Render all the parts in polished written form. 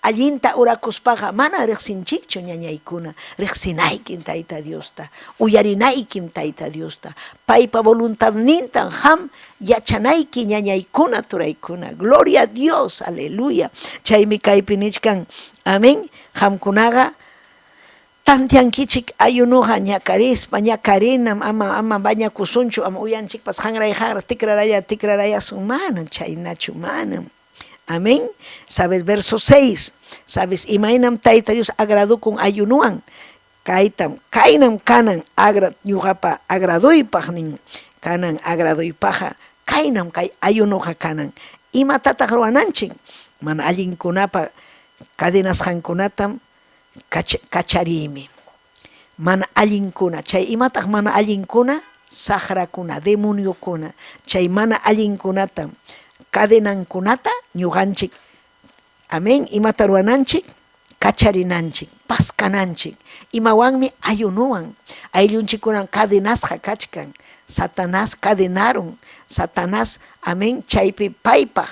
allinta urakuspaqa mana riqsinchikchu ñañaykuna, riqsinaykim Tayta Diosta, uyarinaykim Tayta Diosta, paypa voluntadnintan ham yachanayki ñañaykuna turaykuna, gloria a Dios, aleluya. Chaymi kaypi nichkan, amén, hamkunaqa tantiankichik ayunuqa ñakarispa ñakarinam ama bañakusunchu, ama uyanchikpas hanray tikraraya sun manan chaynachu manan. Amén. Sabes, verso 6. Sabes, imaynam Tayta Dios agrado con ayunuan. Kainam kanan ñuqapa agraduypaq nin. Kanan agraduypaqa kainam kay ayunuqa kanan. Imatataq ruwananchik. Mana allinkunapa cadenasqankunatam kacharimi. Mana allinkuna. Chay imataq mana allinkuna, saqrakuna, demoniokuna. Chay mana allinkunatam cadenankunata ñuqanchik, amén, imata ruwananchik, kacharinanchik, paskananchik, imawanmi ayunuwan, ayllunchikunan cadenasqa kachkan, Satanás cadenaron, Satanás, amén, chaypi paypaq,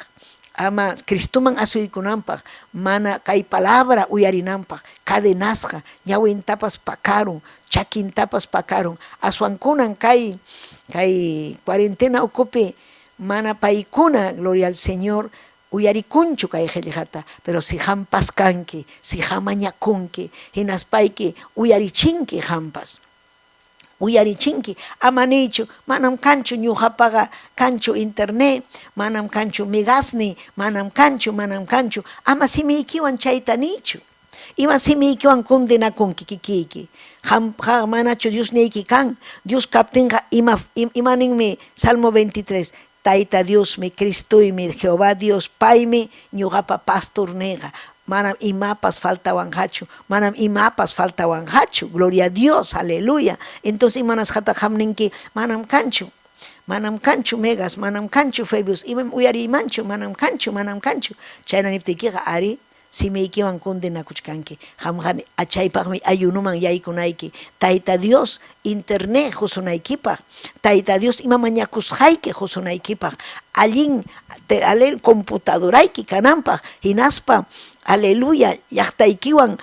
ama Cristuman asuykunanpaq, mana kay palabra uyarinanpaq, cadenasqa, ñawintapas pakaron, chakintapas pakaron, aswankunan kay cuarentena ukupi, mana paykuna, gloria al Señor, uyarikunchu kay qillqata, pero si hampas kanki, si hamañakunki, hinaspayki uyarichinki hampas, uyarichinki, ama nichu, manam kanchu ñuqapaqa kanchu internet, manam kanchu migasni, manam kanchu, ama simiykiwan chayta nichu, ima simiykiwan condenakunki kikiki, manachu Dios niyki kan, Dios kaptinqa imaninmi Salmo 23, Tayta Dios mi Cristuymi, Jehová Dios paymi ñuqapa pastor nega, manam imapas faltawanhachu, gloria a Dios, aleluya. Entonces imanas hata hamninki manam kanchu megas, manam kanchu febius, imam uyari manchu, manam kanchu, chayna niptikiqa ari simiykiwan condenakuchkanki, hamqani achaypaqmi ayunuman yaykunayki, Tayta Dios internet husunaykipaq, Tayta Dios ima mañakusqayki husunaykipaq, allin computadorayki kananpaq, hinaspa aleluya llaqtaykiwan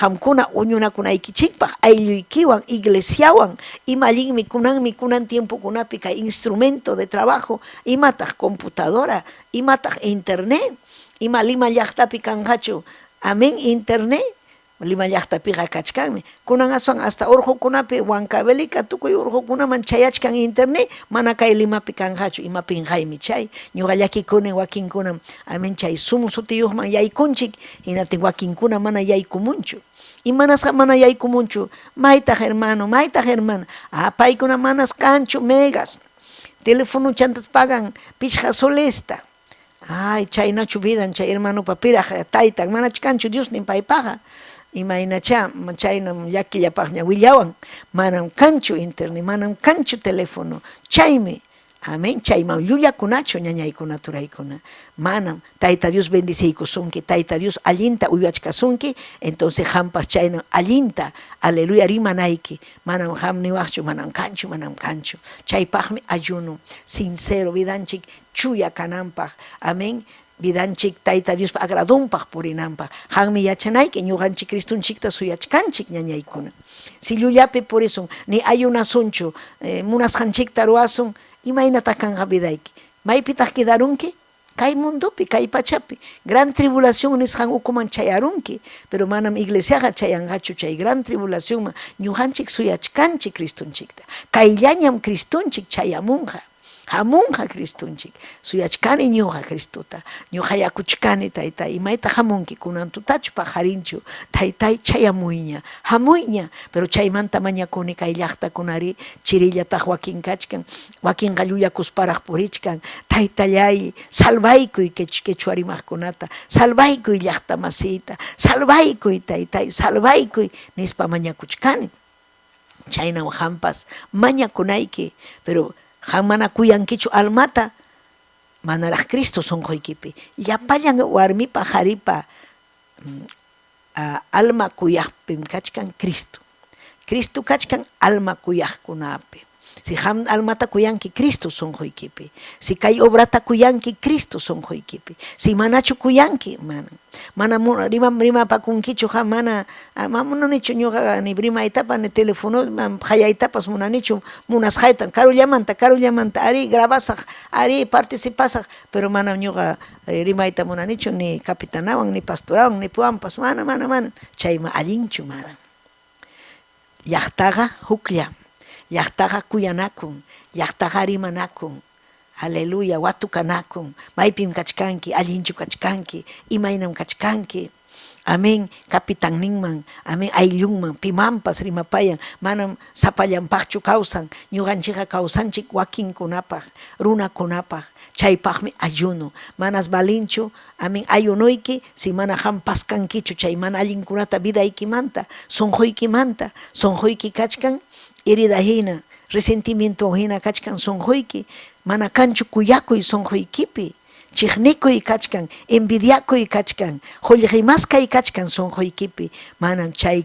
hamkuna uñunakunaykichikpaq, aylluykiwan, iglesiawan, ima allinmi kunan tiempokunapi kay instrumento de trabajo, imataq computadora, imataq internet, ima Lima llaqtapi kanqachu, amén, internet, Lima llaqtapiqa kachkanmi, kunan aswan hasta urqukunapi Huancavelica tukuy urqukunaman chayachkan internet, mana kay Limapi kanqachu, ima pinqaymi chay, ñuqa llakikunin wakinkunam, amén, chay sutiyuqman yaykunchik, hinatin wakinkuna mana yaykumunchu, imanasqa mana yaykumunchu, maytaq hermano, paykuna manas kanchu megas, teléfono chantas pagan pichqa solesta, ay, chaynachu vidan, chay hermano papiraq taytan, manachu kanchu Dios nin paypaqa, imaynacha, chaynam llakillapaqña willawan, manam kanchu internet, manam kanchu teléfono, chaymi, amén, chayman llullakunachu ñañaykuna turaykuna, manam, Tayta Dios bendiciykusunki, Tayta Dios allinta uyachkasunki, entonces hampas chaynam allinta, aleluya rimanayki, manam ham niwaqchu, manam kanchu, chaypaqmi ayuno, sincero, vidanchik chuya kananpaq, amén, vidanchik Tayta Dios agradunpaq purinanpaq, hanmi yachanayki ñuqanchik Cristunchikta suyachkanchik ñañaykuna, si llullapi por eso ni ayunasunchu, munasqanchikta ruwasun, imaynata kanqa vidayki, maypitaq quedarunki, kay mundupi, kay pachapi, gran tribulación nisqan ukuman chayarunki, pero manam iglesiaqa chayanqachu chay gran tribulación, ñuqanchik suyachkanchik Cristunchikta, kayllañam Cristunchik chayamunqa, hamunqa Cristunchik, suyachkani ñuqa Cristuta, ñuqa yakuchkani Taytay, imayta hamunki kunan tutachu pajarinchu, Taytay chayamuyña, hamuyña, pero chaymanta mañakuni kay llaqtakunari, chirillataq wakin kachkan, wakinqa llullakusparaq purichkan, Taytallay, salvaykuy quechua rimaqkunata, salvaykuy llaqta masita, salvaykuy Taytay, salvaykuy, nispa mañakuchkani, chaynaw hampas mañakunayki, pero mana kuyankichu almata, manaraq Cristo sunquykipi, llapallan warmipa qharipa alma kuyaqpim kachkan Cristo kachkan alma kuyaqkunapi, Si ham almata kuyanki Cristo sonjoykipi. Si kay obrata kuyanki Cristo sonjoykipi. Si manachu kuyanki mana rima pakunkichu ha mana munanichu ñuqa ni brima etapa ni teléfono haya etapas munanichu munas haytan karullamanta ari grabasaq ari participasaq pero mana ñuqa rimayta munanichu ni capitanawan ni pastorawan ni puampas mana chayma allinchu mana llaqtaqa huklla llaqtaqa kuyanakun llaqtaqa rimanakun aleluya watukanakun maypim kachkanki allinchu kachkanki imaynam kachkanki amén capitán ninman amén ayllunman pimampas rimapayan manam sapallanpaqchu kawsan ñuqanchikqa kawsanchik wakinkunapaq runakunapaq chaypaqmi ayuno manas balinchu amén ayunuyki si mana hampaskankichu chay mana allinkunata vidaykimanta sonjoyki kachkan herida hina resentimiento hina kachkan sonjoyki mana kanchu kuyakuy sonjoykipi chiqnikuy kachkan envidiakuy kachkan qullqimaskay kachkan sonjoykipi manam chay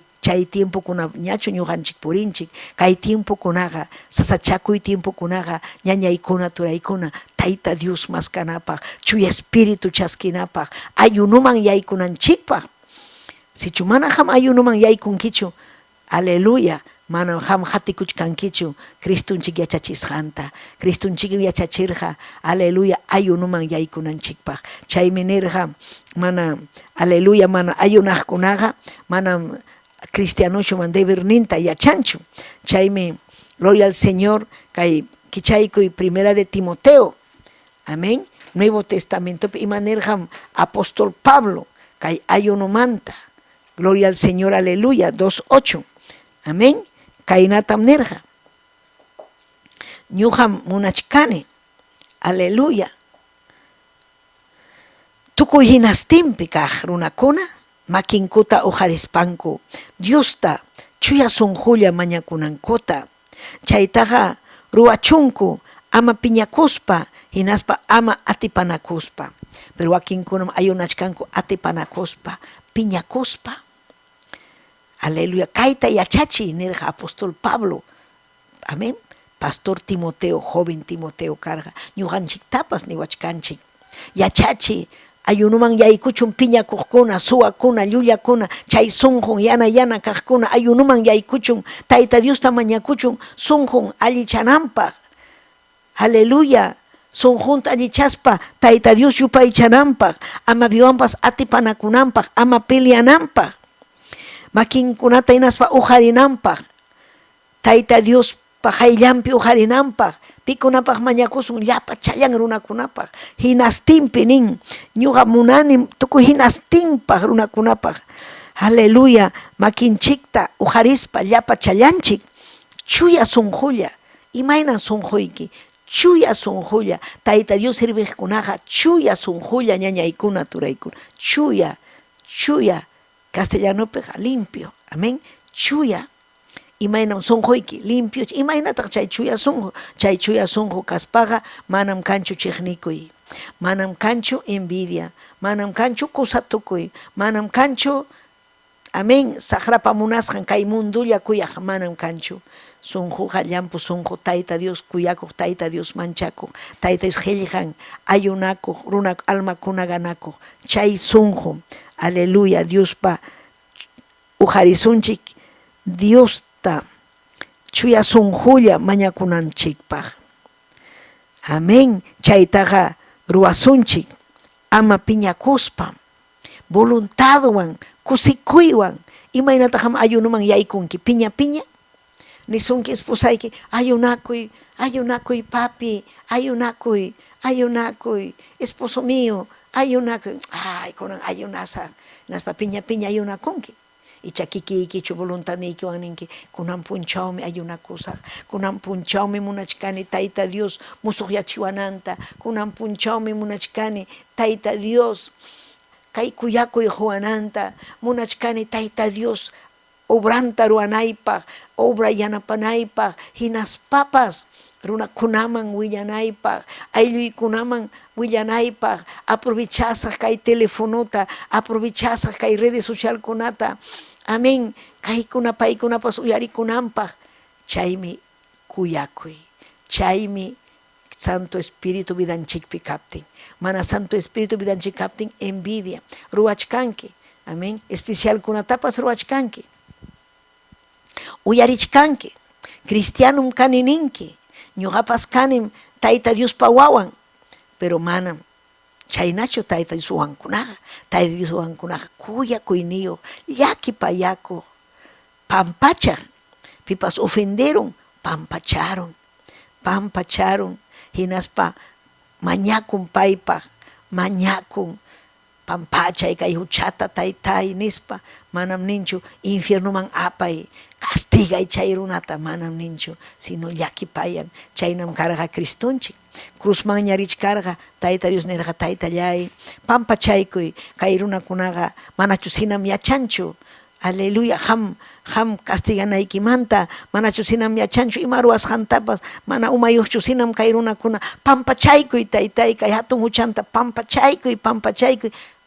tiempokuna ñachu ñuqanchik purinchik kay tiempokunaqa sasachakuy tiempokunaqa ñañaykuna turaykuna tayta Dios maskanapaq chuya espíritu chaskinapaq ayunuman yaykunanchikpaq sichu mana ham ayunuman yaykunkichu aleluya manam ham hatikuchkankichu Cristunchik yachachisqanta Cristunchik yachachirqa aleluya ayunuman yaykunanchikpaq chaymi nirqa mana aleluya mana ayunaqkunaqa manam cristianoshuman deberninta yachanchu chaymi gloria al Señor kay kichaykuy primera de Timoteo amén Nuevo Testamento imanirqam apóstol Pablo kay ayunumanta gloria al Señor aleluya 2:8 amén kainatam nirqa ñuqam munachkani aleluya tukuy hinastinpi kaq runakuna makinkuta uharispanku Diosta chuya sunqulla mañakunankuta chaytaqa ruwachunku ama piñakuspa hinaspa ama atipanakuspa pero wakinkunam ayunachkanku atipanakuspa piñakuspa aleluya kayta yachachi nirqa apóstol Pablo amén pastor Timoteo joven Timoteo karqa ñuqanchiktapas niwachkanchik yachachi ayunuman yaykuchun piñakuqkuna suwakuna llullakuna chay sunqun yana kaqkuna ayunuman yaykuchun tayta Diosta mañakuchun sunqun allichananpaq aleluya sunqunta allichaspa tayta Dios yupaychananpaq ama viwanpas atipanakunanpaq ama peleananpaq makinkunata hinaspa uharinanpaq tayta Dios pajayllampi uharinanpaq pikunapaq mañakusun llapa challan runakunapaq hinastinpi nin ñuqa munani tukuy hinastinpaq runakunapaq aleluya makinchikta uharispa llapa challanchik chuya sunqulla imaynan sunquyki chuya sunqulla tayta Dios sirviqkunaqa chuya sunqulla ñañaykuna turaykuna chuya castellanopiqa limpio amén chuya imaynam sunquyki limpio imaynataq chay chuya sunqu kaspaqa manam kanchu chiqnikuy manam kanchu envidia manam kanchu kusatukuy manam kanchu amén saqrapa munasqan kay mundulla kuyaq manam kanchu sunquqa llampu sunqu tayta Dios kuyakuq tayta Dios manchakuq tayta Dios qillqan ayunakuq runa almakuna ganakuq chay sunqu aleluya Diospa uharisunchik Diosta chuya sunqulla mañakunanchikpaq amén chaytaqa ruwasunchik ama piñakuspa voluntadwan kusikuywan imaynataq ayunuman yaykunki piña nisunki esposayki ayunakuy papi ayunakuy esposo mío ayunakuy ay kunan ayunasaq naspa piña ayunakunki icha kikiykichu voluntadniykiwan ninki kunan punchawmi ayunakusaq kunan punchawmi munachkani tayta Dios musuqyachiwananta kunan punchawmi munachkani tayta Dios kay kuyakuy ruwananta munachkani tayta Dios obranta ruwanaypaq obra yanapanaypaq hinaspapas runakunaman willanaypaq aylluykunaman willanaypaq aprovechasaq kay telefonota aprovechasaq kay redes socialkunata amén kaykuna paykunapas uyarikunanpaq chaymi kuyakuy. Chaymi Santo Espíritu vidanchikpi kaptin. Mana Santo Espíritu vidanchik kaptin envidia. Ruachkanki. Amén. Especial kunatapas ruachkanki. Uyarichkanki. Cristianum kanininki. Ñuqapas kanim Tayta Dios pawawan. Pero manam. Chaynacho Tayta Dios wankunaqa. Tayta Dios wankunaqa kuyakuyniyo. Llakipayaku. Pampachar. Pipas ofenderon. Pampacharon. Hinaspa mañakun paypa. Mañakun. Pampachay kay huchata taytay nispa. Manam ninchu infiernuman apay. Castigay chay runata manam ninchu. Sino llakipayan. Chaynam karga Cristunchik. Cruzman ñarich karga. Tayta Dios nerga taytallay. Pampachaykuy. Kay runakunaga manachu sinam yachanchu. Aleluya, ham castiganaykimanta, manachu sinam yachanchu ima ruwasqantapas, mana umayuqchu sinam kay runakuna pampachaykuy taytay kay hatun huchanta pampachaykuy,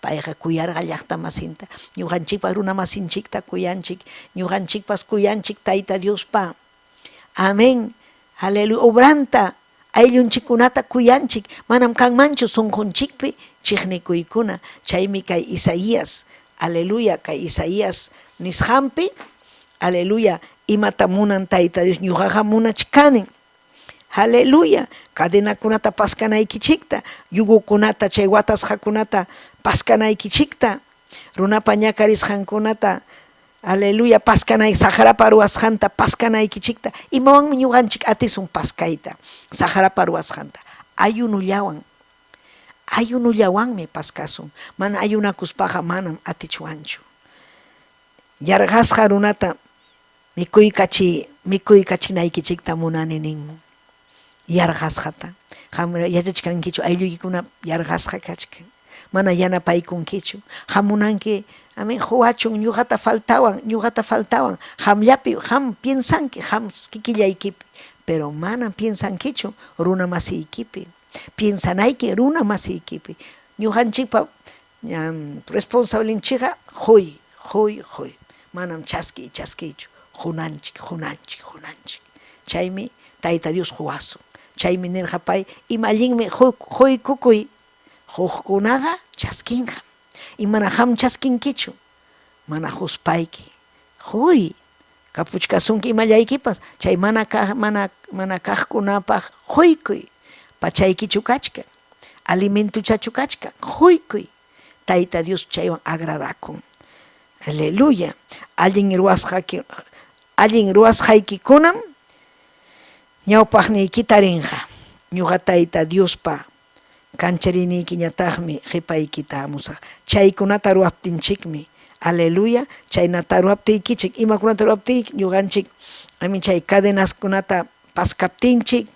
payqa kuyarqa llaqta masinta, ñuqanchikpas runa masinchikta kuyanchik, ñuqanchikpas kuyanchik Tayta Diospa. Amén. Aleluya, obranta ayllunchikkunata kuyanchik, manam kanmanchu sunqunchikpi chiqnikuykuna, chaymi kay Isaías. Aleluya, kay Isaías nisqanpi, aleluya, imata munan Tayta Dios ñuqaqa munachkanin. Aleluya, cadenakunata paskanaykichikta, yugukunata chay watasqakunata paskanaykichikta, runapa ñakarisqankunata, aleluya, paskanay saharapa ruwasqanta paskanaykichikta, imawanmi ñuqanchik atisun paskayta, saharapa ruwasqanta, ayunullawan. Ayunullawanmi paskasun. Mana ayunakuspaqa manam atichuanchu. Yarqasqa runata mikuykachinaykichikta munani ninmi. Yarqasqata. Yachachkankichu aylluykuna yarqasqa kachkan. Mana yanapaykunkichu. Hamunanki, amen, huachun ñuqata faltawan. Hamllapi, ham piensanki, ham kikillaykipi. Pero mana piensankichu runa masiykipi. Piensanayki runa masiykipi. Ñuqanchikpa responsablinchikqa huy. Manam chaskiychu. Hunanchik. Chaymi Tayta Dios huwasun. Chaymi nirqa pay ima allinmi huykukuy. Hukkunaqa chaskinqa. Imana ham chaskinkichu. Mana huspayki. Huy. Kapuchkasunki imallaykipas. Chay mana kaqkunapaq huykuy. Pachaykichu kachka, alimento chachu kachka, huykuy. Tayta Dios chaywan agradakun. Aleluya. Allin ruwasqaykikunam ñawpaqniykita rinqa. Ñuqa Tayta Diospa kanchariniykiñataqmi qipaykita amusaq. Chaykunata ruwaptinchikmi. Aleluya. Chaynata ruwaptiykichik. Imakunata ruwaptiyki ñuqanchik amin chay cadenaskunata paskaptinchik.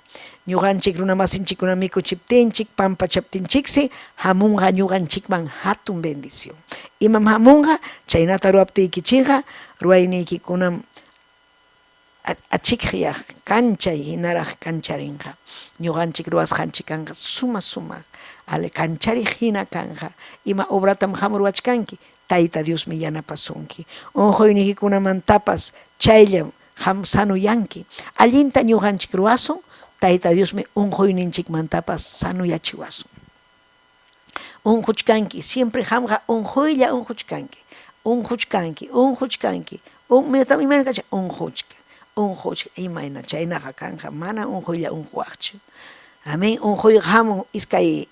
Ñuqanchik runa masinchikkuna mikuchiptinchik, pampachaptinchiksi, hamunqa ñuqanchikman hatun bendición. Imam hamunqa, chaynata ruwaptiykichikqa, ruwayniykikunam achikqyaq, kanchay hinaraq kancharinqa. Ñuqanchik ruwasqanchik kanqa suma, kanchariq hina kanqa. Ima obratam ham ruwachkanki, Tayta Diosmi yanapasunki. Unquyniykunamantapas chayllam ham sanuyanki. Allinta ñuqanchik ruwasun, Tayta Diosmi unquyninchikmantapas sanuyachiwasun. Unquchkanki, siempre hamqa unquylla unquchkanki. Unquchkanki. Unquchka, imayna chaynaqa kanqa mana unquylla unquwaqchu. Amén, unquyqa hamun iskay,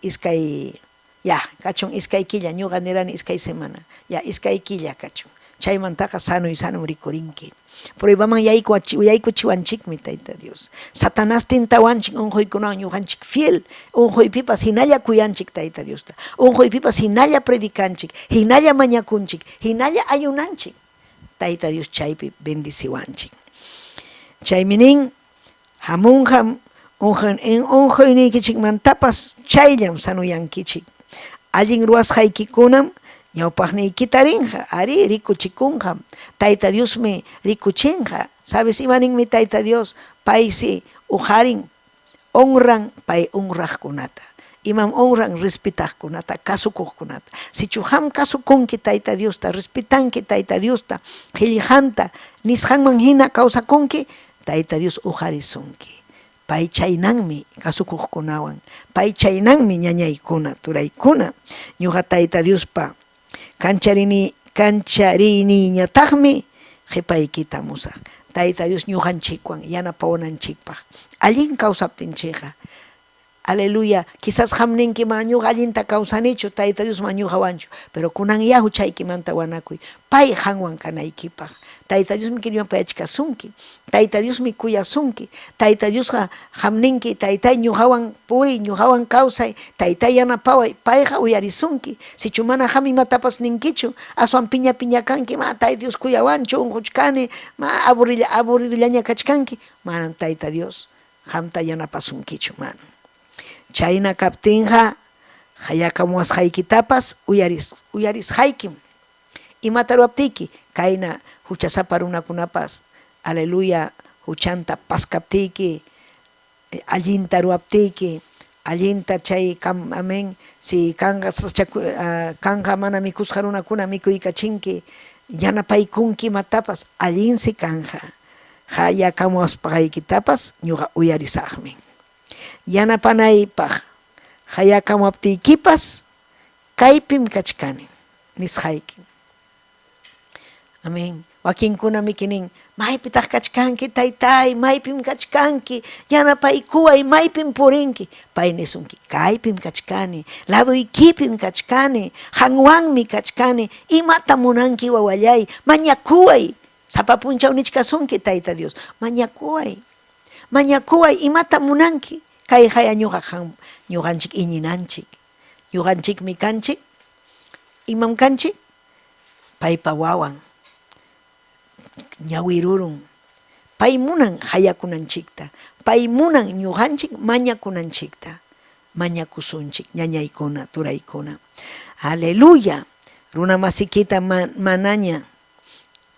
ya, kachun iskay killa, ñuqa nirani iskay semana. Ya, iskay killa kachun. Chaymantaqa sanum rikurinki. Pruebaman yaykuchiwanchikmi Tayta Dios. Satanás tintawanchik unquykunawan ñuqanchik fiel. Unquypipas hinalla kuyanchik Tayta Diosta. Unquypipas hinalla predikanchik, hinalla mañakunchik, hinalla ayunanchik. Tayta Dios chaypi bendiciwanchik. Chaymi nin, hamunqa unquynikichikmantapas chayllam sanuyankichik. Allin ruwasqaykikunam ñawpaqniykita rinqa, ari rikuchikunqa. Tayta Diosmi rikuchinqa. ¿Sabes imaninmi Tayta Dios? Paysi uharin, honran pay honraqkunata. Imam honran respetaqkunata, kasukuqkunata. Sichu ham kasukunki Tayta Diosta, respetanki Tayta Diosta, qillqanta, nisqanman hina kawsakunki, Tayta Dios ujarisunki. Pay chaynanmi kasukuqkunawan, pay chaynanmi ñañaykuna, turaykuna, ñuqa Tayta Diospa kanchariniñataqmi qipaykita musaq. Tayta Dios ñuqanchikwan yanapawananchikpaq allin kawsaptinchikqa. Aleluya, quizás hamninki ñuqa allinta kawsanichu, Tayta Dios ñuqawanchu, pero kunan yahu chaykimanta wanakuy, pay hanwan kanaykipaq. Tayta Dios mi killawanpi achkasunki, Tayta Dios mi kuyasunki, Tayta Dios hamninki, Taytay ñuqawan puy, ñuqawan kawsay, Taytay yanapaway, payqa uyarisunki. Sichu mana ham imatapas ninkichu, aswan piña kanki, ma Tayta Dios kuyawanchu, unquchkani, ma aburridullaña kachkanki, manam Tayta Dios hamta yanapasunkichu, manam. Chayna kaptinqa hayakamuwasqaykitapas uyarisqaykim. Imata ruwaptiki kayna huchasapa runakunapas, aleluya, huchanta paskaptiki, allinta ruwaptiki, allinta chay amen, si kanga mana mikusqa runakuna mikuykachinki, yanapaykunki imatapas allinsi kanja. Hayakamuwaspaqaykitapas ñuqa uyarisaqmi. Yanapanaypaq hayakamaptiykipas kaypim kachkani nisqayki. Amén. Wakinkuna mikinin, maypitaq kachkanki Taytay, maypim kachkanki, yanapaykuway, maypim purinki. Pay nisunki, kaypim kachkani, laduykipim kachkani, hanwanmi kachkani, imata munanki wawallay, mañakuway. Sapapunchaw nichkasunki Tayta Dios, mañakuway, imata munanki. Kay haya ñuqanchik iñinanchik, ñuqanchikmi kanchik, imam kanchik, paypa wawan, ñawirurun, pay munan hayakunanchikta, pay munan ñuqanchik mañakunanchikta, mañakusunchik, ñañaykuna, turaykuna. Aleluya, runa masikita manaña,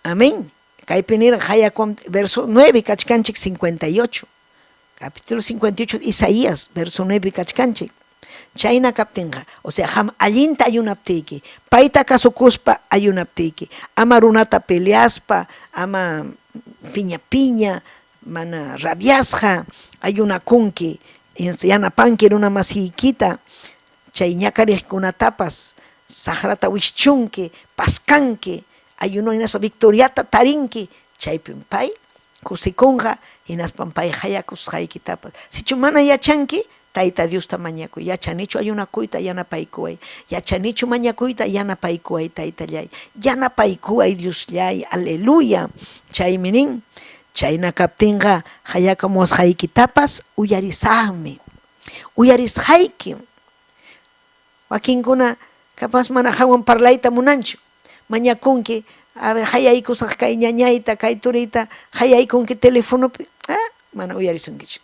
amén. Kaypi niran hayakum, verso 9, kachkanchik 58. Capítulo 58 de Isaías, verso 9 kachkanchik. Chayna kaptinqa, o sea, allinta ayunaptiki, payta kasukuspa ayunaptiki, ama runata peleaspa, ama piña, mana rabiasqa, ayunakunki, yanapanki runa masiykita, chay ñakariqkunatapas, sagrata wishchunki, paskanki, ayuno hinaspa victoriata tarinki, chaypin pay, kusikunqa, hinaspan pay hayakusqaykitapas. Sichu mana yachanki, Tayta Diosta mañakuy, yachanichu ayunakuyta yanapaykuway, yachanichu mañakuyta yanapaykuway Taytallay, yanapaykuway Diosllay, aleluya. Chaymi nin, chayna kaptinqa hayakamuwasqaykitapas uyarisaqmi, uyarisqaykim. Wakinkuna kapas mana hawan parlayta munanchu, mañakunki, a ver, hayaykusaq kay ñañayta, kay turita, hayaykunki telefonopi, mana uyarisunkichu.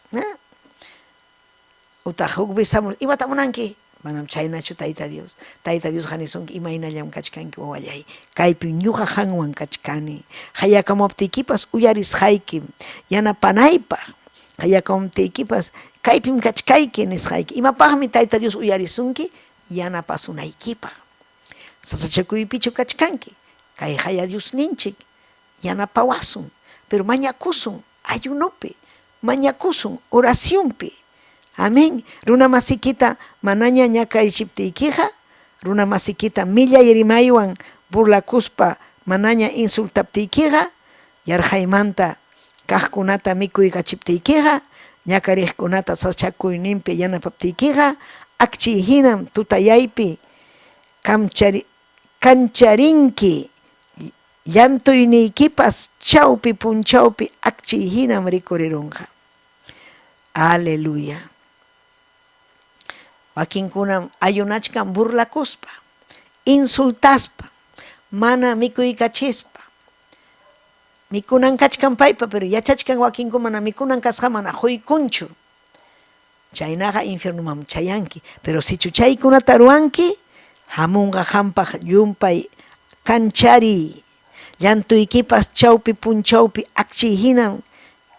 Utaq huk besamos, imata munanki, manam chaynachu Tayta Dios. Tayta Dios hanisunki, imaynallam kachkanki wawallay. Kaypi ñuqa hanwan kachkani. Hayakamaptiykipas uyarisqaykim, yanapanaypaq. Hayakamaptiykipas kaypim kachkayki nisqayki. Imapaqmi Tayta Dios uyarisunki, yanapasunaykipaq. Sasachakuypichu kachkanki. Kay haya Dios ninchik, yanapawasun, pero mañakusun, ayunopi, mañakusun, oracionpi. Amén. Runa masikita manaña ñakaychiptiykiqa, runa masikita millay rimaywan burlakuspa manaña insultaptiykiqa, yarhaymanta kaqkunata mikuykachiptiykiqa, ñakariqkunata sachakuyninpi yanapaptiykiqa, akchiy hinam tutayaypi kancharinki, llantuynikipas chawpi punchawpi akchiy hinam rikurirunqa. Aleluya. Wakinkunam ayunachkan burlakuspa, insultaspa, mana mikuykachispa, mikunan kachkan paypa, pero yachachkan wakinku mana mikunan kasqa mana huykunchu. Chaynaqa infiernuman chayanki, pero si chuchaykunata ruwanki, hamunqa hampaq yumpay kanchari, llantuykipas chawpi punchawpi akchiy hinam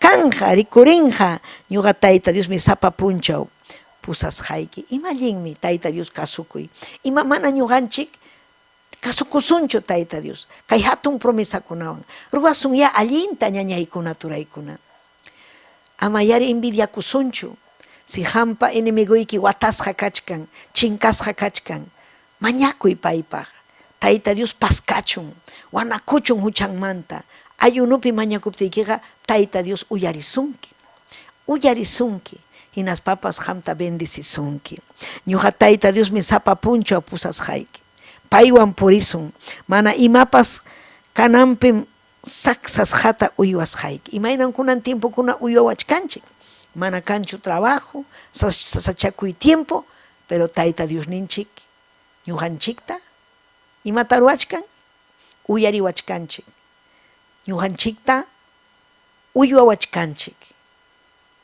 kanja, rikurinja, ñuqa Tayta Dios mi sapa punchaw pusasqayki. Imallinmi Tayta Dios kasukuy, ima mana ñuqanchik kasukusunchu Tayta Dios, kay hatun promesakunawan ruwasun ya allinta ñañaykuna turaykuna. amayari envidiakusunchu. Si hampa enemigoyki watasqa kachkan, chinkasqa kachkan, mañakuy paypaq. Tayta Dios paskachun, wanakuchun huchanmanta. Ayunupi mañakuptiykiqa Tayta Dios uyarisunki. Uyarisunki. Hinas papas hamta bendicisunki. Ñuqa Tayta Dios mi sapa puncho apusasqayki. Paywan purisun. Mana imapas kananpim saksasqata uywasqayki. Imaynan kunan tiempo kuna uywawachkanchik. Mana kanchu trabajo, sasachakuy tiempo, pero Tayta Dios ninchik, ñuqanchikta, imata ruwachkan, uyariwachkanchik. Ñuqanchikta uywawachkanchik.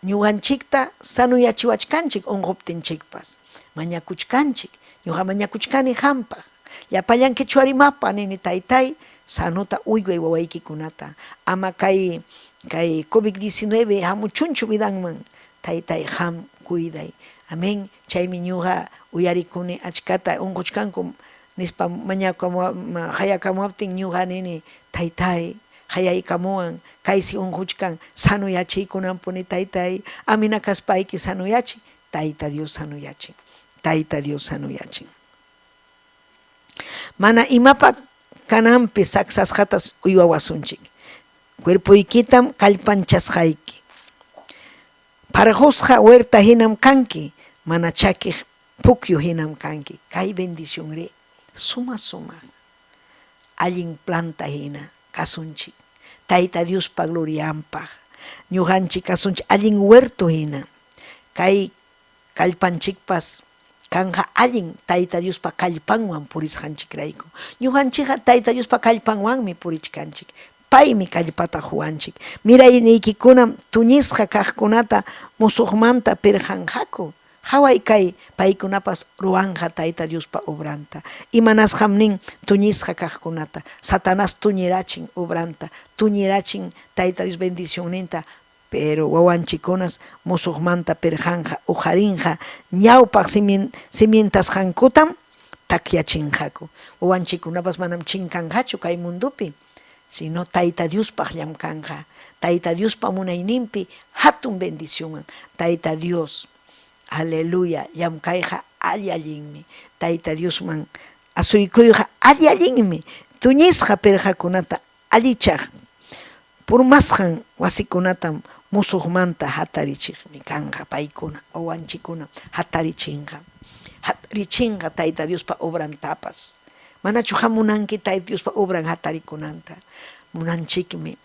Ñuqanchikta sanuyachiwachkanchik onquptinchikpas. Mañakuchkanchik, ñuqa mañakuchkani hampaq. Llapallan kichwarimapa nini taytay, sanuta uyway wawaykikunata. Ama kay COVID-19 hamuchunchu vidanman, taytay ham cuiday. Amén. Chaymi ñuqa uyarikuni achkata unquchkanku nispa hayakamuaptin ñuqa nini taytay hayaykamuwan kaysi unquchkan sanuyachiykunampuni taytay amina kaspayki sanuyachi Tayta Dios sanuyachin. Tayta Dios sanuyachin. Mana imapa kananpi saksasqatas uywawasunchik. Cuerpuykitam kallpanchasqayki. Parqusqa huerta hinam kanki, mana chakiq pukyu hinam kanki. Kay bendición re suma allin planta hina kasunchik. Tayta Dios pa gloriampaq. Ñuqanchik kasunchik allin huerto hina. Kay kallpanchikpas kanja allin Tayta Dios pa kallpanwan purisqanchikrayku. Ñuqanchikqa Tayta Dios pa kallpanwanmi purichkanchik. Paymi kallpata juanchik. Mirayniykikuna tuñisqa kaqkunata musuqmanta pirqanqaku. Haway kay paykunapas ruanja Tayta Diospa obranta. Imanasqam nin tuñisqa kaqkunata. Satanás tuñirachin obranta. Tuñirachin Tayta Dios bendición ninta. Pero wawanchikunas musuqmanta pirqanja ujarinja ñawpaq simientasqankutam takyachinqaku. Wawanchikunapas manam chinkanqachu kay mundupi. Sino Tayta Dios paqllam kanja. Tayta Dios pa munayninpi hatun bendición. Tayta Dios, aleluya, llam kayja allinmi. Tayta Dios man asuykuyja allinmi. Tuñisqa pirqakunata allichaq. Purmasqan wasikunatam musuqmanta hatarichiqmi kanja paykuna, wawanchikuna hatarichinqa. Hatarichinqa Tayta Dios pa obrantapas. Manachu hamunanki Tayta Dios pa obran hatarikunanta. Munanchikmi.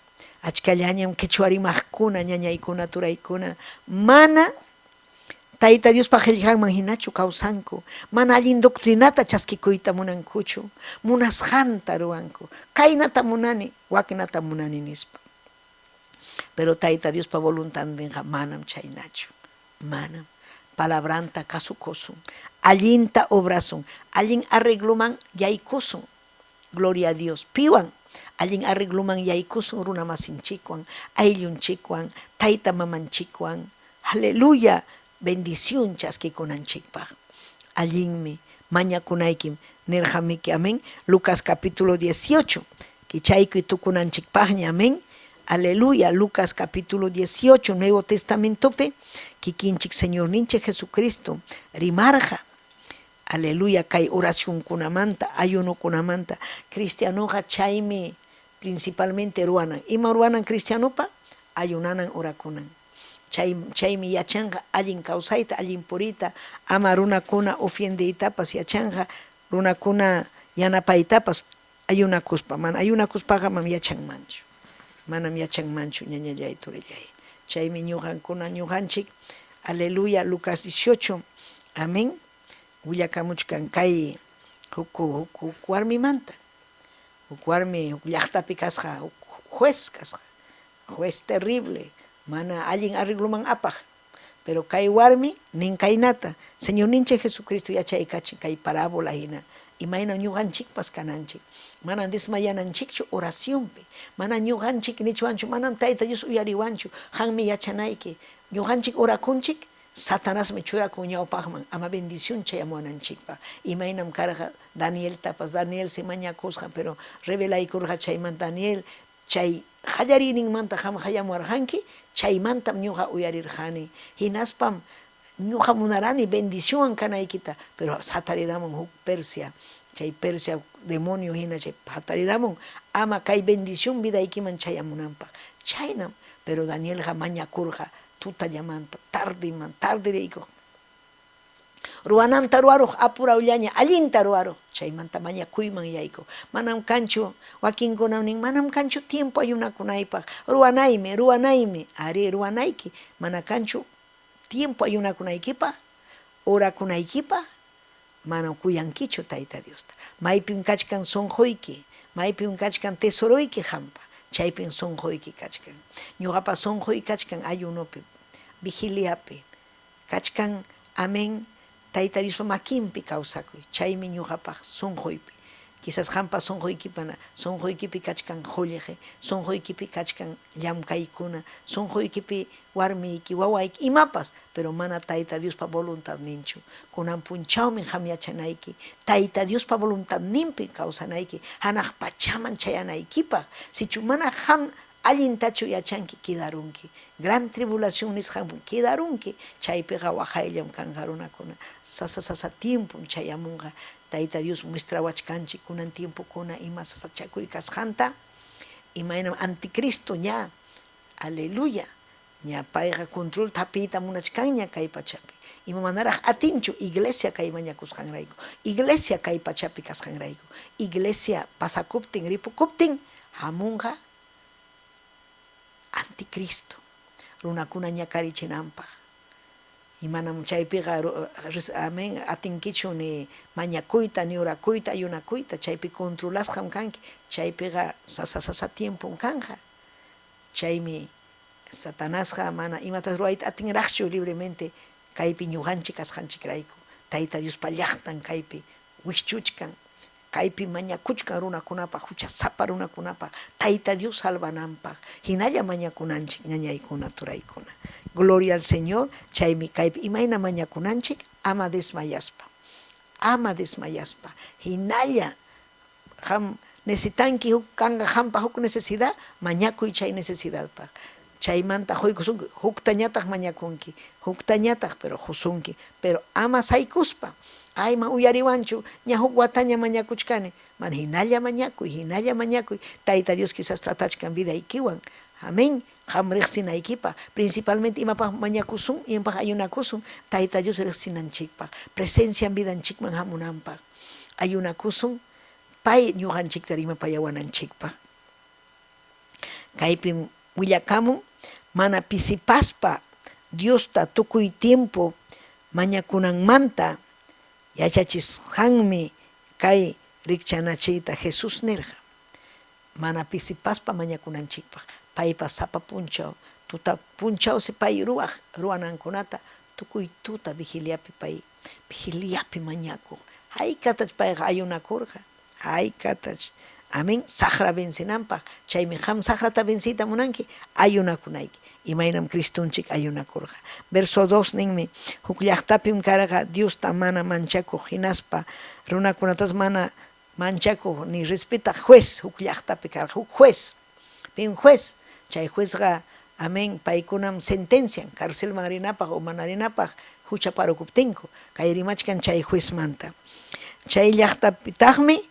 Achkallañam kichwarimaqkuna ñañaykuna turaykuna. Mana Tayta Dios pa qillqanman hinachu kawsanku. Mana allin doctrinata chaskikuyta munankuchu. Munasqanta ruwanku. Kaynata munani, waknata munani nispa. Pero Tayta Dios pa voluntandinqa manam chaynachu. Manam. Palabranta kasukusun. Allinta obrasun. Allin arregluman yaykusun. Gloria a Dios. Piwan. Allin arregluman yaykusun runa masinchikwan. Ayllunchikwan. Tayta mamanchikwan. Aleluya. Bendición chaskikunanchikpaq. Allinmi. Mañakunaykim. Nirhamiki. Amén. Lucas capítulo 18. Kichaykuy tukunanchikpaqña. Amén. Aleluya. Lucas capítulo 18. Nuevo Testamentope. Kikinchik Señor ninche Jesucristo. Rimarja. Aleluya, kay oración kunamanta, ayuno kunamanta, cristianoja chayme principalmente ruanan. Ima ruanan cristianopa, ayunanan orakunan. Chayme yachanja, allin causayta, allin purita, ama runakuna ofiendeitapas yachanja, runakuna yanapaytapas, ayunakuspa, man ayunakuspaqa mam yachan manchu. Manam yachan manchu, ñañallay turillay. Chayme ñujankuna ñujanchik, aleluya, Lucas 18, amén. Willakamuchkan kay huk warmi manta. Huk warmi huk llaqtapi kasqa huk juez kasqa. Juez terrible. Mana allin arregluman apaq. Pero kay warmi nin kaynata. Señor ninche Jesucristo yachaykachin kay parábola hina. Imayna ñuqanchikpas kananchik. Mana desmayananchikchu oraciónpi. Mana ñuqanchik nichwanchu. Mana Tayta Dios uyariwanchu. Hanmi yachanayki. Ñuqanchik orakunchik. Satanás me churakun ñawpaqman ama bendición chayamunanchikpa. Imaynam karqa Daniel tapas, Daniel se mañakusqa, pero revelaykurqa chayman Daniel chay qallariyninmanta qam qallamuwarqanki, chaymantam ñuqa uyarirqani. Hinaspam ñuqa munarani bendición kanaykita, pero hatariramun huk Persia, chay Persia demonio hina chay hatariramun, ama kay bendición vidaykiman chayamunanpaq. Chaynam, pero Danielqa mañakurqa tutallamanta, tardiraykuq. Ruananta ruaruq apurawllaña allinta ruaruq, chaymanta mañakuyman yaykuq. Manam kanchu, wakinkunam nin, manam kanchu tiempo ayunakunaypaq, ruwanaymi, ari ruwanayki, mana kanchu tiempo ayunakunaykipaq, orakunaykipaq, manam kuyankichu Tayta Diosta. Maypin kachkan sonquyki, maypin kachkan tesoroyki hampa, chaypin sonquyki kachkan. Ñuqapa sonquy kachkan ayunopi, vigiliapi, kachkan, amén, Tayta Diospa makinpi kawsakuy, chaymi ñuqapaq sonquypi. Quizás hampa sonquykipi kachkan qulliqi, sonquykipi kachkan llamkaykuna, sonquykipi warmiyki, wawayki, imapas, pero mana Tayta Diospa voluntad ninchu. Kunan punchawmi ham yachanayki, Tayta Diospa voluntad ninpi kawsanayki, hanaq pachaman chayanaykipaq. Sichu mana ham allintachu yachanki, kidarunki. Gran tribulación nisqam kidarunki, chaypiqa waqayllam kanqa runakuna. Sasa tiempum chayamunqa. Tayta Dios muestrawachkanchik kunan tiempo kuna ima sasachakuy kasqanta, imaynam anticristo ña, aleluya, ña payqa control tapiyta munachkanña kay pachapi. Ima manaraq atinchu iglesia kay mañakusqanrayku, iglesia kay pachapi kasqanrayku, iglesia pasakuptin ripukuptin hamunqa anticristo, runakuna ñakarichinanpaq. Y manam chaypiqa, amén, atinkichu ni mañakuyta, ni orakuyta, ayunakuyta, chaypi controlasqam kanki, chaypiqa sasa tiempum kanja. Chaymi Satanasqa mana imatas ruayta atinraqchu libremente, kaypi ñuqanchik kasqanchikrayku. Tayta Diospa llaqtan kaypi wikchuchkan, kaypi mañakuchkan runakunapaq, huchasapa runakunapaq, Tayta Dios salvananpaq, hinalla mañakunanchik ñañaykuna turaykuna. Gloria al Señor, chaymi kaypi imayna mañakunanchik, ama desmayaspa, hinalla ham necesitanki huk kanga hampa huk necesidad, mañakuy chay necesidadpaq. Chaymanta huykusunki, huktañataq mañakunki, huktañataq pero husunki, pero ama saykuspa. Ay ma uyariwanchu, ña huk wataña mañakuchkani, man hinalla mañakuy, Tayta Dios quizás tratachkan vidaykiwan, amén. Ham riqsinaykipa, principalmente imapaq mañakusun, imapaq ayunakusun, Tayta Dios riqsinanchikpa, presencia vidanchikman hamunanpaq, ayunakusun, pay ñuqanchikta rimapayawananchikpa. Kaypi willakamun, mana pisipaspa, Diosta tukuy tiempo mañakunanmanta, yachachisqanmi kay rikchanachiyta Jesús nirqa, mana pisipaspa mañakunanchikpaq. Paypa sapa punchaw, tuta punchaw si pay ruanankunata, tukuy tuta vigiliapi pay, vigiliapi mañakuq. Hay katach payqa ayunakurqa, hay katach, amén, saqra vencinanpaq, chaymi ham saqrata vencita munanki, ayunakunayki, imaynam Cristunchik ayunakurqa. Verso 2 ninmi, huk llaqtapim karqa Diosta mana manchakuq, hinaspa runakunatas mana manchakuq, ni respeta juez, huk llaqtapi karqa, huk juez, pin juez, chay juezqa, amén, paykunam sentencian, carcelman rinapaq o mana rinapaq, huchaparukuptinku, kay rimachkan chay juezmanta. Chay llaqtapitaqmi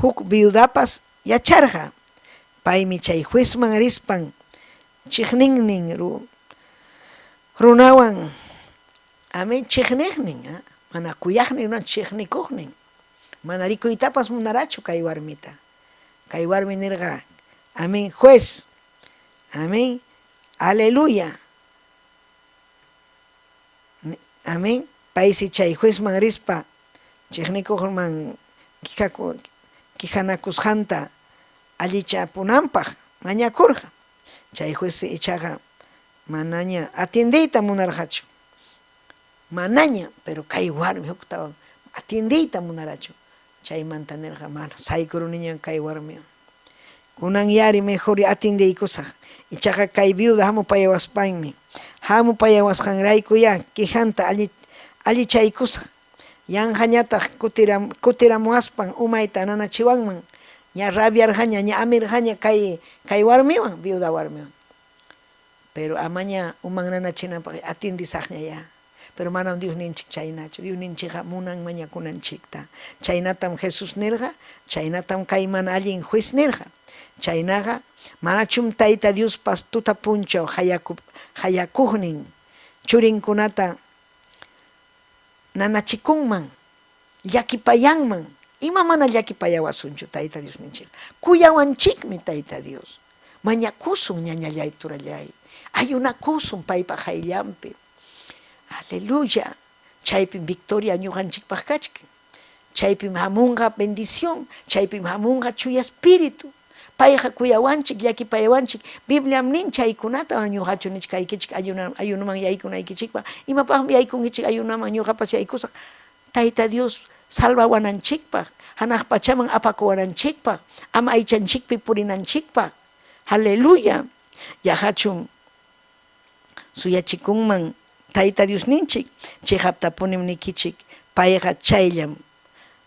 huk viudapas yacharqa, paymi chay juezman rispan, chiqninnin runawan, amén, chiqniqnin, mana kuyaqnin, chiqnikuqnin, mana rikuytapas munarachu kay warmita, kay warmi nirqa, amén, juez, amén, aleluya, amén, paysi chay juezman rispa, chiqnikuqman kijanakusqanta allichapunanpaq mañakurqa, chay juez ichaqa manaña atendiyta munarqachu, manaña, pero kay warmi huktawan atendiyta munarachu, chaymanta nirqa mana saykuruniñan kay warmi, kunan yari mejor atendiykusaq, ichaqa kay viuda hamupayawaspanmi, hamupayawasqanraykuya quijanta allichaykusaq, yanqañataq kutiramuaspan umayta nanachiwanman, ña rabiarjaña, ña amirjaña kay warmiwan, viuda warmiwan. Pero amaña umananachinapaq atindisaqña ya. Pero manam Dios ninchik chaynachu, Dios ninchikqa munan mañakunanchikta. Chaynatam Jesús nirqa, chaynatam kay mana allin juez nirqa. Chaynaqa manachum Tayta Dios tuta punchaw hayakuqnin churinkunata nanachikunman, llakipayanman. Ima mana llakipayawasunchu Tayta Dios ninchik. Kuyawanchikmi Tayta Dios. Mañakusun ñañallay turallay. Ayunakusun paypa hayllampi. Aleluya. Chaypi victoria ñuqanchikpaq kachki. Chaypi hamunqa bendición. Chaypi hamunqa chuya espíritu. Payqa kuyawanchik, llakipayawanchik. Bibliam nin chaykunata ñuqachu nichkaykichik ayunaman yaykunaykichikpa. Imapaqmi yaykunkichik ayunaman ñuqapas yaykusaq. Tayta Dios salvawananchikpaq. Hanaq pachaman apakuwananchikpaq. Ama aychanchikpi purinanchikpaq. Aleluya. Yahachun suyachikunman Tayta Dios ninchik. Chihaptapunim nikichik. Payqa chayllam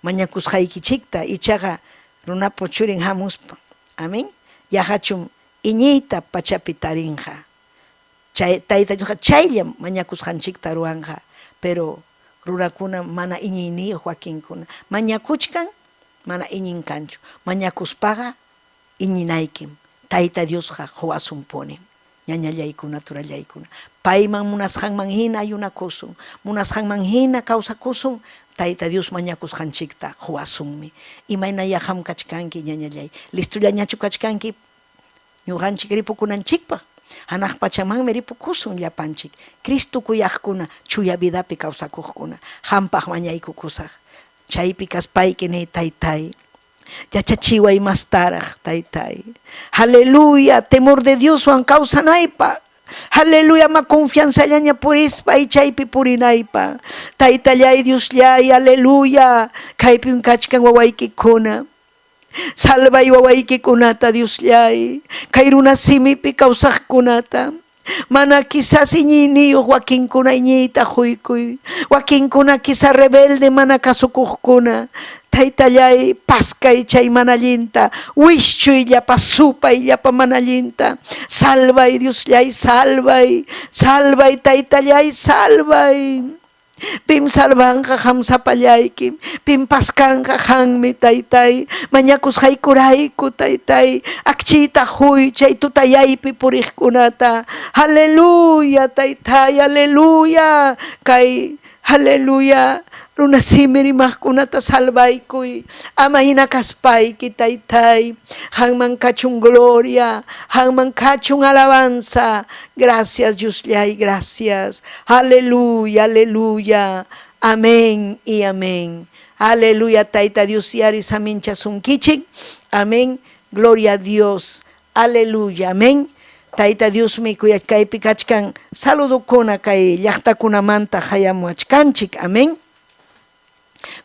mañakusqaykichikta ichaqa runapo churin hamuspa. Amén. Yahachum iñiyta pachapi tarinqa. Tayta Diosqa chayllam mañakusqanchikta ruwanqa. Pero runakuna mana iñiyniyuq wakinkuna. Mañakuchkan mana iñinkanchu. Mañakuspaqa iñinaykim. Tayta Diosqa huasunpunim. Ñañallaykuna turallaykuna. Payman munasqanman hina ayunakusun. Munasqanman hina kawsakusun. Tayta Dios mañakusqanchikta huasunmi. Imaynaya hamkachkanki ñañallay. Listullañachu kachkanki ñuqanchik ripukunanchikpaq. Hanaq pachamanmi ripukusun llapanchik. Cristo kuyaqkuna chuya vidapi kawsakuqkuna. Hampaq mañaykukusaq. Chaypi kaspayki ni Taytay. Yachachiway mastaraq Taytay. Aleluya, temor de Dios wan kawsanaypa. Aleluya, ma confianza llaña purispa y chaypi purinaypa. Taytallay Diosllay, aleluya. Kaypi kachkan wawaykikuna. Salvay wawaykikunata Diosllay. Kay runa simipi kawsaqkunata. Mana quizás iñiniyuq wakinkuna iñiyta huykuy. Wakinkuna quizás rebelde mana kasukuqkuna. Taytallay paskay chay manallinta. Wischuy llapa supay llapa manallinta. Salvay Diosllay, salvay. Salvay Taytallay, salvay. Pim salvanqa ham sapallaykim. Pim paskanqa hammi Taytay. Mañakusqaykurayku Taytay. Akchita huy chay tutayaypi puriqkunata. Aleluya Taytay, aleluya. Kay aleluya. Runa simirimaqkunata salvaykuy. Ama hina kaspayki Taytay. Hanman kachun gloria. Hanman kachun alabanza. Gracias Diosllay, gracias. Aleluya, aleluya. Amén y amén. Aleluya Tayta Dios yari saminchasunkichik. Amén. Gloria a Dios. Aleluya. Amén. Tayta Dios mi kuyakaypi kachkan saludukuna kay llaqtakunamanta hayamuachkanchik. Amén.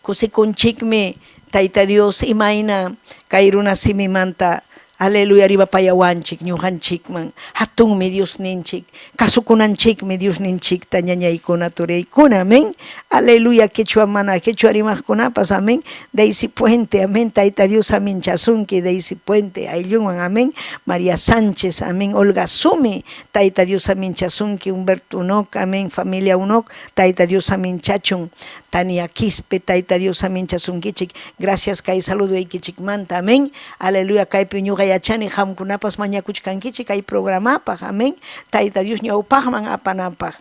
Kusikunchikmi Tayta Dios imayna kay runa simimanta. Aleluya, riba payawanchik, ñuqanchikman. Hatunmi Dios ninchik. Kasukunanchikmi Dios ninchikta ñañaykuna turaykuna. Amén. Aleluya, quechua mana, quechua rimaqkunapas. Amén. Daisy Puente, amén. Tayta Dios amin chasunki, Daisy Puente, ayllunwan, amén. María Sánchez, amén. Olga Sumi, Tayta Dios amin chasunki, Humberto Unok, amén. Familia Unok, Tayta Dios amin chachun. Tania Quispe, Tayta Dios amin chasunkichik. Gracias kay saludo aykichik manta, amén. Aleluya, kay piñuga yachani hamkunapas mañakuchkankichik kay programapaq, amén. Tayta Dios ñawpaqman apanapaq.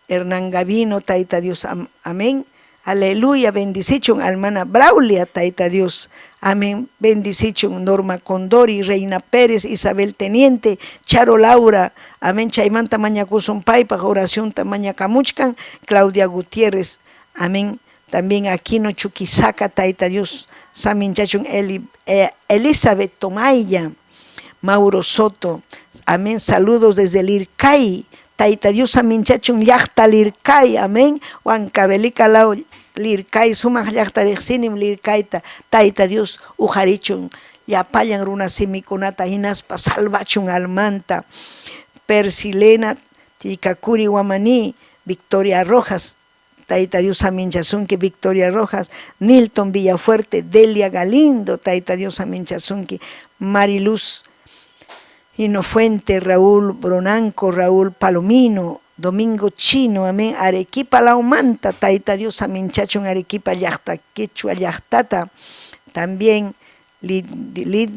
Hernán Gavino, Tayta Dios, amén. Aleluya, bendicichun almana Braulia, Tayta Dios, amén. Bendicichun Norma Condori, Reina Pérez, Isabel Teniente, Charo Laura, amén. Chaymanta mañakusun paypaq oración tamañakamuchkan, Claudia Gutiérrez, amén. También Aquino Chuquisaca, Tayta Dios, saminchachun Elizabeth Tomaya, Mauro Soto, amén. Saludos desde Lircay, Tayta Dios saminchachun llaqta Lircay, amén. Huancavelica lao Lircay, sumaq llaqta riqsinim Lircayta, Tayta Dios ujarichun, llapallan runa simikunata hinaspa salvachun almanta. Persilena Ticacuri Guamaní, Victoria Rojas, Taita Dios aminchasunki, Victoria Rojas, Nilton Villafuerte, Delia Galindo, Taita Dios aminchasunki, Mariluz Inofuente, Raúl Bronanco, Raúl Palomino, Domingo Chino, amén, Arequipa La Humanta, Taita Dios aminchachun Arequipa Llacta, Quechua Llactata, también Lidiunis,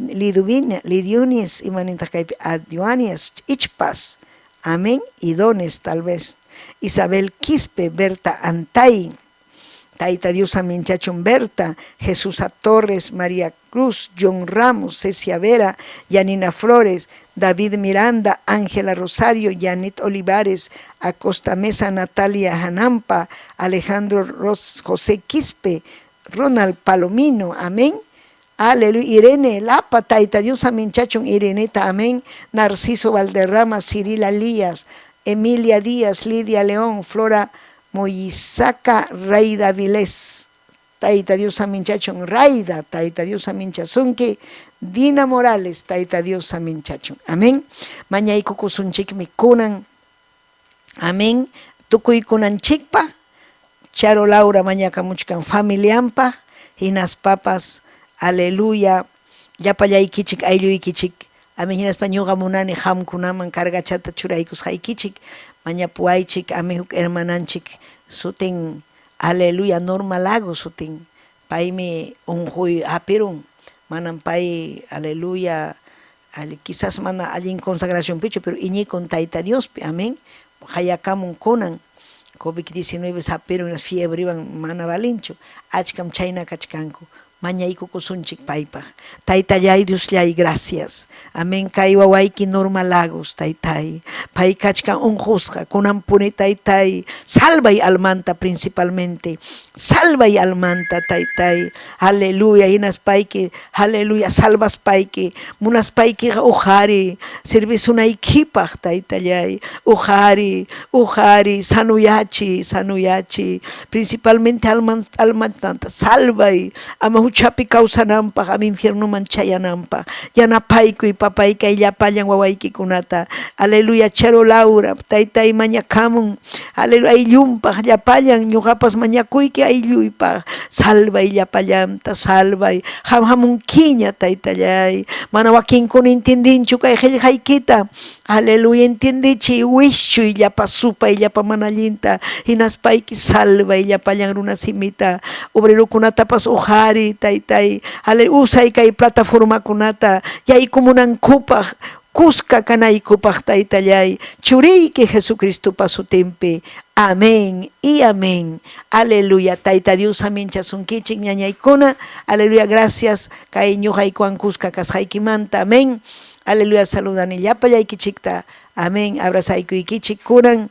Adioanias, Ichpas, amén, y dones tal vez. Isabel Quispe, Berta Antay, Taita Dios aminchachun Berta, Jesús A. Torres, María Cruz, John Ramos, Cecia Vera, Yanina Flores, David Miranda, Ángela Rosario, Yanit Olivares, Acosta Mesa, Natalia Janampa, Alejandro José Quispe, Ronald Palomino, amén. Aleluya, Irene Lapa, Taita Dios aminchachun Ireneta, amén. Narciso Valderrama, Cirila Lías, Emilia Díaz, Lidia León, Flora Moisaca, Raida Vilés, Taita Dios aminchachun Raida, Taita Dios aminchazunque, Dina Morales, Taita Dios aminchachun, amén. Mañay kukusunchik mi kunan, amén. Tukuy kunan chikpa, Charo Laura mañaka muchkan familiampa, hinas papas, aleluya, yapallay kichik, aylluy kichik, amén. Hinas pañuga munani hamkunaman kargachata churaykus haykichik, maña puaychik, amén huk hermananchik, sutin, aleluya, Norma Lago sutin, paymi unjuy hapirun, manan pay, aleluya, quizás mana allin consagración picho, pero iñikon Taita Dios, amén, hayakamun kunan, COVID-19 hapirun, las fiebre iban mana balincho, achkam chayna kachkanku, mañay kukusunchik paypaj, Taytallay Diosllay, gracias, amén. Kay wawayki Norma Lagos, Taytay, pay kachkan unjusqa, kunan puni Taytay, salvay almanta principalmente, salvay almanta Taytay, aleluya, hinas payki, aleluya, salvas payki, munas payki ujari, servisunaykipaj Taytallay, ujari, sanuyachi, principalmente almanta, salvay, ama chapi kawsananpaq, ama infierno manchayananpaq, yanapaykuy papayka illapallan wawaykikunata, aleluya, Charo Laura, Taytay mañakamun, aleluya, ayllumpaq llapallan, ñuqapas mañakuyki aylluypaq, salvay llapallanta, salvay, hamunkiña Taytallay, mana wakinkuna intendinchu kay qillqaykita, aleluya, entendichi, wischuy llapa supay, llapa mana allinta, hinaspayki salvay llapallan runasimita, obrerokunatapas ujari, Taytay, usay kay plataforma kunata, yaykumunankupaq, kuska kanaykupaq Taytallay, churiyki Jesucristo pasutempe, amén y amén, aleluya. Tayta Dios aminchasunkichik ñañaykuna, aleluya, gracias kay ñuqaykuwan kuska kasqaykimanta, amén, aleluya, saludani llapallaykichikta, amén, abrazaykuykichin kunan.